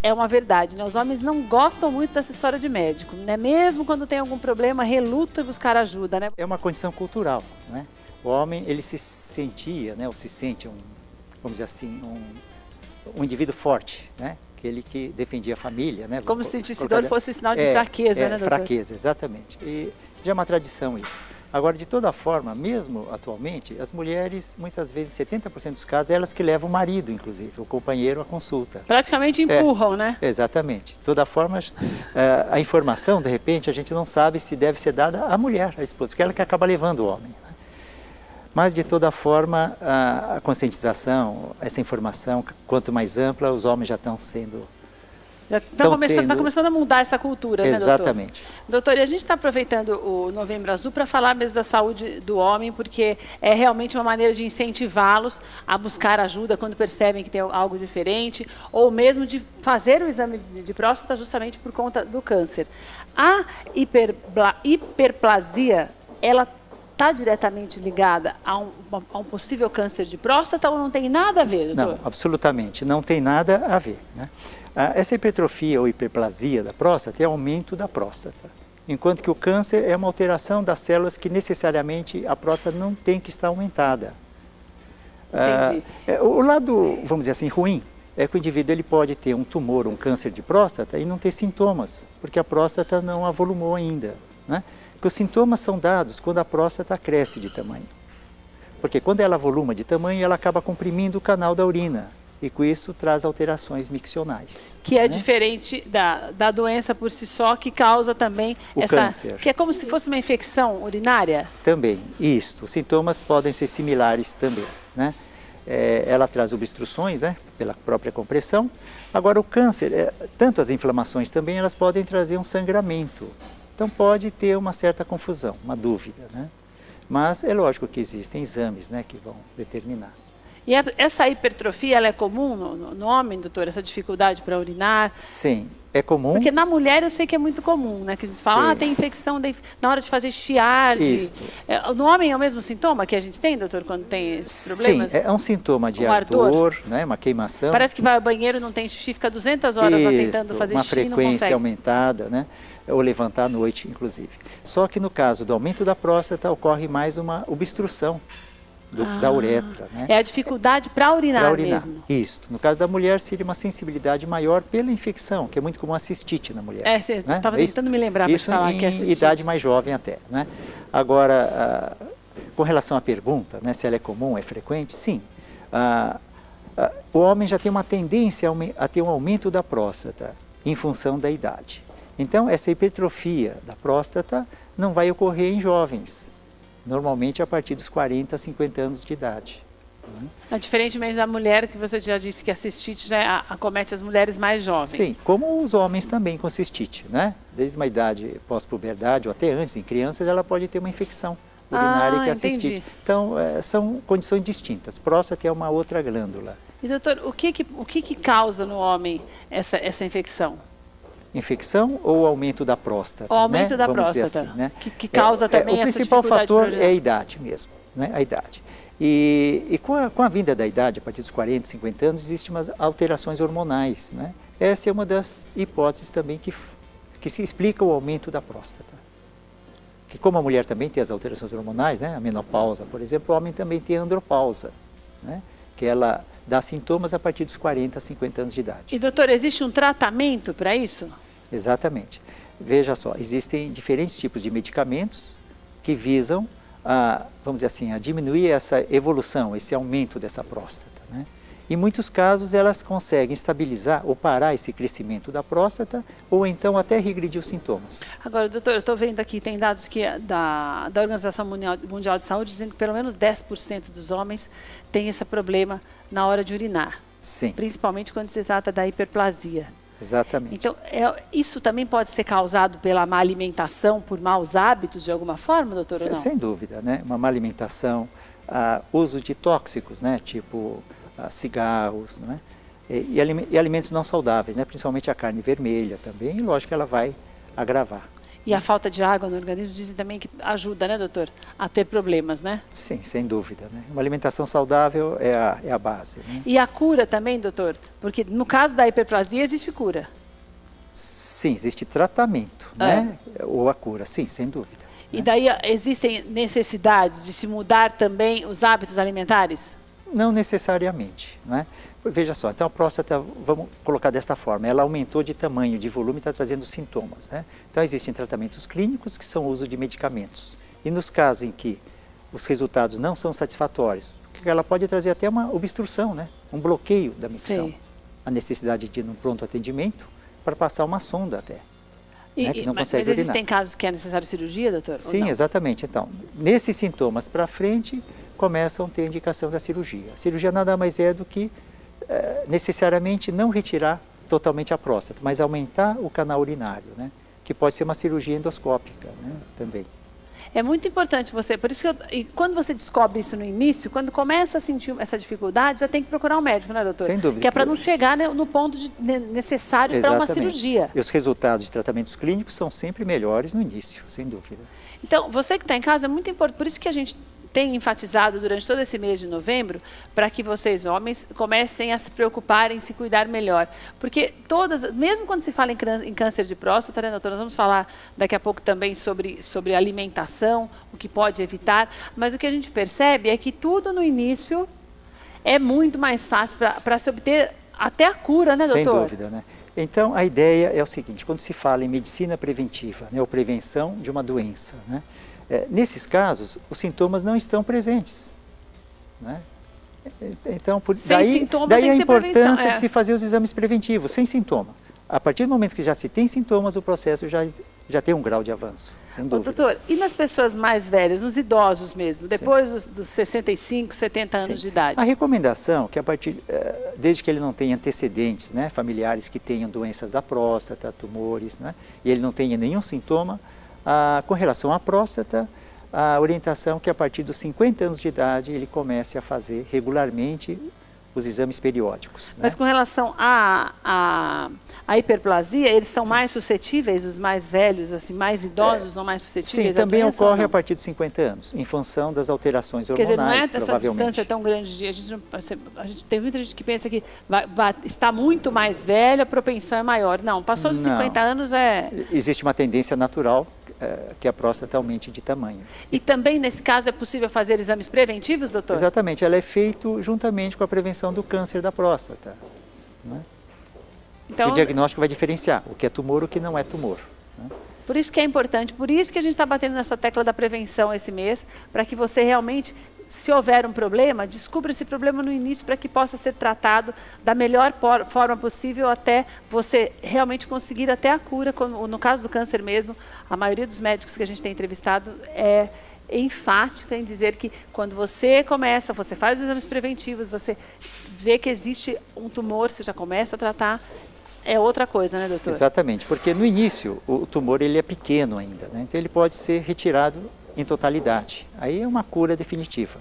é uma verdade, né? Os homens não gostam muito dessa história de médico, né? Mesmo quando tem algum problema, reluta em buscar ajuda, né? É uma condição cultural, né? O homem, ele se sentia, né, ou se sente vamos dizer assim, um indivíduo forte, né? Aquele que defendia a família, né? Como se o dor fosse sinal de fraqueza, né, doutor? Fraqueza, exatamente. E já é uma tradição isso. Agora, de toda forma, mesmo atualmente, as mulheres, muitas vezes, em 70% dos casos, elas que levam o marido, inclusive, o companheiro à consulta. Praticamente empurram, né? Exatamente. De toda forma, a informação, de repente, a gente não sabe se deve ser dada à mulher, à esposa, porque ela que acaba levando o homem. Né? Mas, de toda forma, a conscientização, essa informação, quanto mais ampla, os homens já estão sendo... Já está começando a mudar essa cultura, né, doutor? Exatamente. Doutor, e a gente está aproveitando o Novembro Azul para falar mesmo da saúde do homem, porque é realmente uma maneira de incentivá-los a buscar ajuda quando percebem que tem algo diferente, ou mesmo de fazer o exame de próstata justamente por conta do câncer. A hiperplasia, ela está diretamente ligada a um possível câncer de próstata ou não tem nada a ver, doutor? Não, absolutamente, não tem nada a ver, né? Essa hipertrofia ou hiperplasia da próstata é aumento da próstata, enquanto que o câncer é uma alteração das células que necessariamente a próstata não tem que estar aumentada. Entendi. O lado, vamos dizer assim, ruim, é que o indivíduo ele pode ter um tumor, um câncer de próstata e não ter sintomas, porque a próstata não avolumou ainda, né? Porque os sintomas são dados quando a próstata cresce de tamanho. Porque quando ela avoluma de tamanho, ela acaba comprimindo o canal da urina. E com isso traz alterações miccionais. Que é diferente da doença por si só, que causa também o câncer. Que é como se fosse uma infecção urinária? Também, isto. Os sintomas podem ser similares também, né? Ela traz obstruções, né? Pela própria compressão. Agora o câncer, tanto as inflamações também, elas podem trazer um sangramento. Então pode ter uma certa confusão, uma dúvida, né? Mas é lógico que existem exames, né, que vão determinar. E essa hipertrofia, ela é comum no homem, doutor? Essa dificuldade para urinar? Sim, é comum. Porque na mulher eu sei que é muito comum, né? Que eles falam, tem infecção na hora de fazer estiagem. Isso. No homem é o mesmo sintoma que a gente tem, doutor, quando tem esses problemas? Sim, é um sintoma de ardor, né? Uma queimação. Parece que vai ao banheiro, não tem xixi, fica 200 horas lá tentando fazer uma xixi e não frequência consegue. aumentada, né? Ou levantar à noite, inclusive. Só que no caso do aumento da próstata, ocorre mais uma obstrução da uretra, né? É a dificuldade para urinar mesmo. Isso. No caso da mulher, seria uma sensibilidade maior pela infecção, que é muito comum a cistite na mulher. Você estava tentando me lembrar para falar que é cistite. Isso em idade mais jovem até, né? Agora, com relação à pergunta, né, se ela é comum, é frequente, sim. O homem já tem uma tendência a ter um aumento da próstata em função da idade. Então, essa hipertrofia da próstata não vai ocorrer em jovens. Normalmente a partir dos 40, 50 anos de idade. Diferentemente da mulher, que você já disse que a cistite já acomete as mulheres mais jovens. Sim, como os homens também com cistite, né? Desde uma idade pós-puberdade ou até antes, em crianças, ela pode ter uma infecção urinária que é a cistite. Então, são condições distintas. Próstata é uma outra glândula. E doutor, o que causa no homem essa infecção? Infecção ou aumento da próstata? O aumento, né? Da Vamos próstata, assim, né? que causa também essa dificuldade. O principal fator é a idade mesmo, né? A idade. E com a vinda da idade, a partir dos 40, 50 anos, existem umas alterações hormonais, né? Essa é uma das hipóteses também que se explica o aumento da próstata. Que como a mulher também tem as alterações hormonais, né? A menopausa, por exemplo, o homem também tem a andropausa, né? Que ela dá sintomas a partir dos 40, 50 anos de idade. E doutor, existe um tratamento para isso? Exatamente. Veja só, existem diferentes tipos de medicamentos que visam, vamos dizer assim, a diminuir essa evolução, esse aumento dessa próstata, né? Em muitos casos elas conseguem estabilizar ou parar esse crescimento da próstata ou então até regredir os sintomas. Agora, doutor, eu estou vendo aqui, tem dados que da Organização Mundial de Saúde dizendo que pelo menos 10% dos homens têm esse problema na hora de urinar. Sim. Principalmente quando se trata da hiperplasia. Exatamente. Então, isso também pode ser causado pela má alimentação, por maus hábitos de alguma forma, doutor? Ou não? Sem dúvida, né? Uma má alimentação, uso de tóxicos, né? Tipo cigarros, né? E alimentos não saudáveis, né? Principalmente a carne vermelha também, e lógico que ela vai agravar. E a falta de água no organismo dizem também que ajuda, né, doutor, a ter problemas, né? Sim, sem dúvida, né? Uma alimentação saudável é a base, né? E a cura também, doutor? Porque no caso da hiperplasia existe cura. Sim, existe tratamento, né? Ou a cura, sim, sem dúvida. E daí existem necessidades de se mudar também os hábitos alimentares? Não necessariamente, né? Veja só, então a próstata, vamos colocar desta forma, ela aumentou de tamanho, de volume, está trazendo sintomas, né? Então existem tratamentos clínicos que são o uso de medicamentos. E nos casos em que os resultados não são satisfatórios, ela pode trazer até uma obstrução, né? Um bloqueio da micção. Sei. A necessidade de ir num pronto atendimento para passar uma sonda até. Né, que não consegue mas existem urinar. casos que é necessário cirurgia, doutor? Sim, exatamente. Então, nesses sintomas para frente, começam a ter indicação da cirurgia. A cirurgia nada mais é do que necessariamente não retirar totalmente a próstata, mas aumentar o canal urinário, né? Que pode ser uma cirurgia endoscópica, né? Também. É muito importante você, por isso que e quando você descobre isso no início, quando começa a sentir essa dificuldade, já tem que procurar um médico, né, doutor? Sem dúvida. Que é para não chegar no ponto necessário para uma cirurgia. E os resultados de tratamentos clínicos são sempre melhores no início, sem dúvida. Então, você que está em casa, é muito importante, por isso que a gente tem enfatizado durante todo esse mês de novembro, para que vocês, homens, comecem a se preocupar em se cuidar melhor. Porque mesmo quando se fala em câncer de próstata, né, doutor, nós vamos falar daqui a pouco também sobre alimentação, o que pode evitar, mas o que a gente percebe é que tudo no início é muito mais fácil para se obter até a cura, né, doutor? Sem dúvida, né? Então, a ideia é o seguinte, quando se fala em medicina preventiva, né, ou prevenção de uma doença, né, nesses casos, os sintomas não estão presentes, né? Então, daí a importância de se fazer os exames preventivos, sem sintoma. A partir do momento que já se tem sintomas, o processo já tem um grau de avanço, sem dúvida. Doutor, e nas pessoas mais velhas, nos idosos mesmo, depois dos 65, 70 anos de idade? A recomendação é que desde que ele não tenha antecedentes, né, familiares que tenham doenças da próstata, tumores, né, e ele não tenha nenhum sintoma, com relação à próstata, a orientação é que a partir dos 50 anos de idade ele comece a fazer regularmente os exames periódicos. Né? Mas com relação à hiperplasia, eles são mais suscetíveis, os mais velhos, assim, mais idosos são mais suscetíveis? Sim, também ocorre a partir dos 50 anos, em função das alterações hormonais, provavelmente. Quer dizer, não é essa distância tão grande, a gente tem muita gente que pensa que está muito mais velho, a propensão é maior. Não, passou dos 50 anos Existe uma tendência natural que a próstata aumente de tamanho. E também, nesse caso, é possível fazer exames preventivos, doutor? Exatamente, ela é feita juntamente com a prevenção do câncer da próstata. Né? Então, o diagnóstico vai diferenciar o que é tumor e o que não é tumor. Né? Por isso que é importante, por isso que a gente está batendo nessa tecla da prevenção esse mês, para que você realmente, se houver um problema, descubra esse problema no início para que possa ser tratado da melhor forma possível até você realmente conseguir até a cura. No caso do câncer mesmo, a maioria dos médicos que a gente tem entrevistado é enfática em dizer que quando você faz os exames preventivos, você vê que existe um tumor, você já começa a tratar, é outra coisa, né, doutor? Exatamente, porque no início o tumor ele é pequeno ainda, né? Então ele pode ser retirado em totalidade. Aí é uma cura definitiva.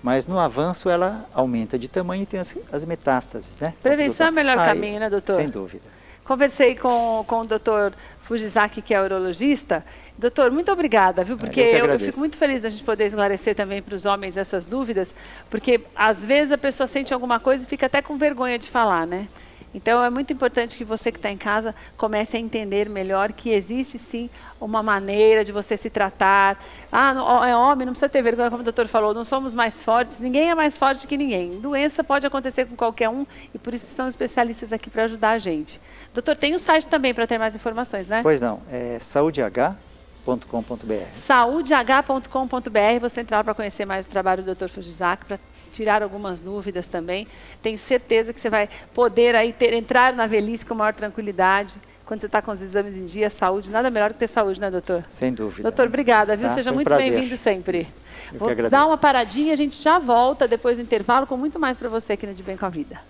Mas no avanço ela aumenta de tamanho e tem as metástases, né? Prevenção é o melhor caminho, né, doutor? Sem dúvida. Conversei com o doutor Fujizaki, que é urologista. Doutor, muito obrigada, viu? Porque eu fico muito feliz da gente poder esclarecer também para os homens essas dúvidas, porque às vezes a pessoa sente alguma coisa e fica até com vergonha de falar, né? Então, é muito importante que você que está em casa comece a entender melhor que existe, sim, uma maneira de você se tratar. É homem, não precisa ter vergonha, como o doutor falou, não somos mais fortes, ninguém é mais forte que ninguém. Doença pode acontecer com qualquer um e por isso estão especialistas aqui para ajudar a gente. Doutor, tem o site também para ter mais informações, né? Pois não, é saudeh.com.br. Saudeh.com.br, você entrar para conhecer mais o trabalho do Dr. Fujizaki, para tirar algumas dúvidas também. Tenho certeza que você vai poder aí entrar na velhice com maior tranquilidade. Quando você está com os exames em dia, saúde, nada melhor que ter saúde, né, doutor? Sem dúvida. Doutor, obrigada, viu? Tá? Seja muito bem-vindo sempre. Eu Vou que agradeço. dar uma paradinha, a gente já volta depois do intervalo com muito mais para você aqui no De Bem com a Vida.